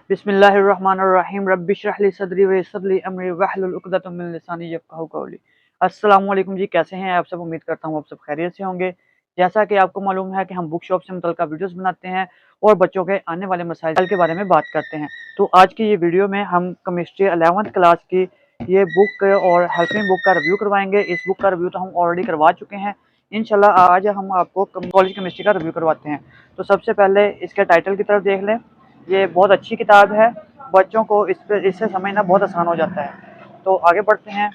बिस्मिल्लाहिर्रहमानिर्रहीम रब्बिश्रह ली सदरी वयस्सिर ली अमरी वहलुल उक़दतम मिन लिसानी यफ़क़हू क़ौली। अस्सलाम वालेकुम जी, कैसे हैं आप सब? उम्मीद करता हूँ आप सब खैरियत से होंगे। जैसा कि आपको मालूम है कि हम बुक शॉप से मुतल्लिक़ वीडियोस बनाते हैं और बच्चों के आने वाले मसाइल के बारे में बात करते हैं। तो आज की ये वीडियो में हम केमिस्ट्री 11th क्लास की ये बुक और हेल्पिंग बुक का रिव्यू करवाएंगे। इस बुक का रिव्यू तो हम ऑलरेडी करवा चुके हैं। इंशाल्लाह आज हम आपको कॉलेज केमिस्ट्री का रिव्यू करवाते हैं। तो सबसे पहले इसके टाइटल की तरफ देख लें। ये बहुत अच्छी किताब है, बच्चों को इससे समझना बहुत आसान हो जाता है। तो आगे बढ़ते हैं।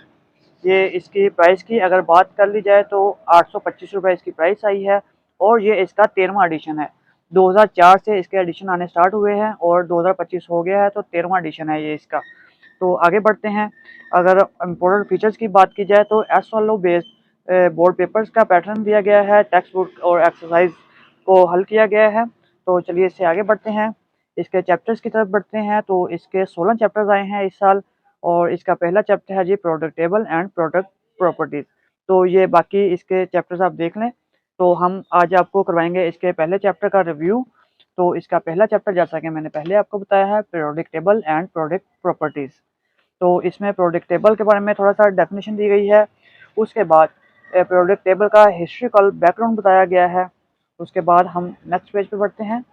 ये इसकी प्राइस की अगर बात कर ली जाए तो 825 रुपये इसकी प्राइस आई है और ये इसका 13वां एडिशन है। 2004 से इसके एडिशन आने स्टार्ट हुए हैं और 2025 हो गया है, तो 13वां एडिशन है ये इसका। तो आगे बढ़ते हैं। अगर इम्पोर्टेंट फीचर्स की बात की जाए तो एसओएलओ बेस्ड बोर्ड पेपर्स का पैटर्न दिया गया है, टेक्स्ट बुक और एक्सरसाइज को हल किया गया है। तो चलिए इससे आगे बढ़ते हैं। इसके चैप्टर्स की तरफ बढ़ते हैं। तो इसके 16 चैप्टर्स आए हैं इस साल और इसका पहला चैप्टर है जी product table and product properties. तो ये बाकी इसके चैप्टर्स आप देख लें। तो हम आज आपको करवाएंगे इसके पहले चैप्टर का रिव्यू। तो इसका पहला चैप्टर, जैसा कि मैंने पहले आपको बताया है, product table and product properties. तो इसमें प्रोडक्ट टेबल के बारे में थोड़ा सा डेफिनेशन दी गई है। उसके बाद प्रोडक्ट टेबल का हिस्ट्रिकल बैकग्राउंड बताया गया है। उसके बाद हम नेक्स्ट पेज पे बढ़ते हैं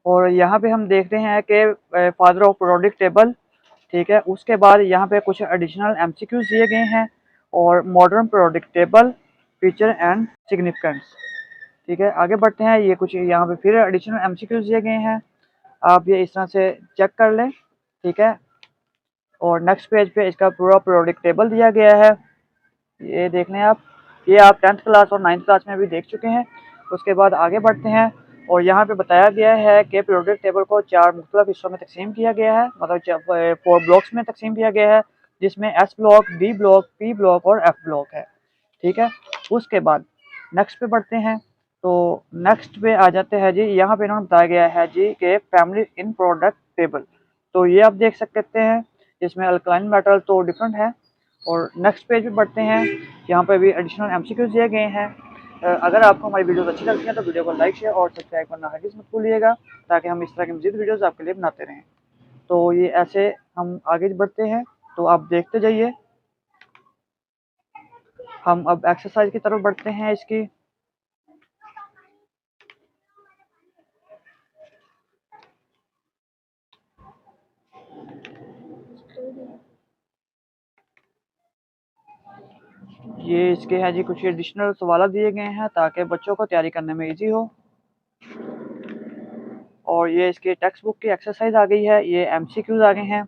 और यहाँ पे हम देखते हैं कि फादर ऑफ प्रोडक्ट टेबल, ठीक है। उसके बाद यहाँ पे कुछ एडिशनल एमसीक्यूज दिए गए हैं और modern product table feature and significance, ठीक है। आगे बढ़ते हैं। ये कुछ यहाँ पे फिर एडिशनल एमसीक्यूज दिए गए हैं, आप ये इस तरह से चेक कर लें, ठीक है। और नेक्स्ट पेज पे इसका पूरा प्रोडक्ट टेबल दिया गया है, ये देख लें आप। ये आप 10th क्लास और 9th क्लास में भी देख चुके हैं। उसके बाद आगे बढ़ते हैं और यहाँ पे बताया गया है कि प्रोडक्ट टेबल को 4 मुख्तलिफ हिस्सों में तकसीम किया गया है, मतलब 4 ब्लॉक्स में तकसीम किया गया है, जिसमें S block, D block, P block और एफ ब्लॉक है, ठीक है। उसके बाद नेक्स्ट पे बढ़ते हैं। तो नेक्स्ट पे आ जाते हैं जी। यहाँ पे इन्होंने बताया गया है जी कि फैमिली इन प्रोडक्ट टेबल। तो ये आप देख सकते हैं, इसमें अल्कलाइन मेटल तो डिफरेंट है। और नेक्स्ट पेज पे बढ़ते हैं। यहाँ पे भी एडिशनल एमसीक्यूज दिए गए हैं। अगर आपको हमारी वीडियोस अच्छी लगती हैं तो वीडियो को लाइक, शेयर और सब्सक्राइब करना हरगिज़ मत भूलिएगा, ताकि हम इस तरह की मज़ीद वीडियोस आपके लिए बनाते रहें। तो ये ऐसे हम आगे बढ़ते हैं, तो आप देखते जाइए। हम अब एक्सरसाइज की तरफ बढ़ते हैं इसकी। ये इसके हैं जी कुछ एडिशनल सवाल दिए गए हैं ताकि बच्चों को तैयारी करने में इजी हो। और ये इसके टेक्स्ट बुक की एक्सरसाइज आ गई है, ये एमसीक्यूज आ गए हैं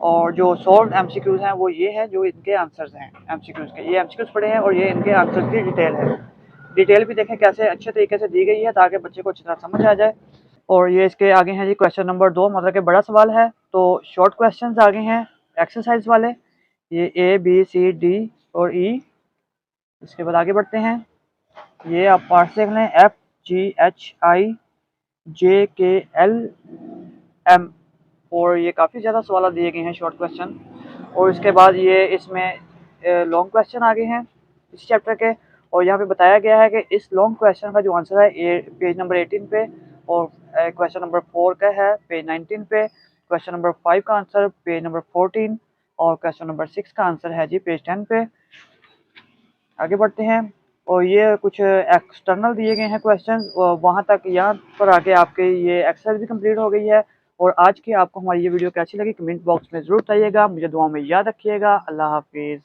और जो सॉल्व एमसीक्यूज हैं वो ये है जो इनके आंसर्स हैं एमसीक्यूज के। ये एमसीक्यूज पढ़े हैं और ये इनके आंसर्स की डिटेल है। डिटेल भी देखें कैसे अच्छे तरीके से दी गई है ताकि बच्चे को अच्छी तरह समझ आ जाए। और ये इसके आगे हैं जी क्वेश्चन नंबर 2, मतलब कि बड़ा सवाल है। तो शॉर्ट क्वेश्चंस आगे हैं एक्सरसाइज वाले, ये ए बी सी डी और ई। इसके बाद आगे बढ़ते हैं। ये आप पार्ट्स देख लें, एफ जी एच आई जे के एल एम। और ये काफ़ी ज़्यादा सवाल दिए गए हैं शॉर्ट क्वेश्चन। और इसके बाद ये इसमें लॉन्ग क्वेश्चन आ गए हैं इस चैप्टर के। और यहाँ पे बताया गया है कि इस लॉन्ग क्वेश्चन का जो आंसर है पेज नंबर 18 पे, और क्वेश्चन नंबर 4 का है पेज 19 पे, क्वेश्चन नंबर 5 का आंसर पेज नंबर 14 और क्वेश्चन नंबर 6 का आंसर है जी पेज 10 पे। आगे बढ़ते हैं। और ये कुछ एक्सटर्नल दिए गए हैं क्वेश्चन, वहाँ तक यहाँ पर आके आपके ये एक्सरसाइज भी कंप्लीट हो गई है। और आज की आपको हमारी ये वीडियो कैसी लगी कमेंट बॉक्स में ज़रूर बताइएगा। मुझे दुआ में याद रखिएगा। अल्लाह हाफिज़।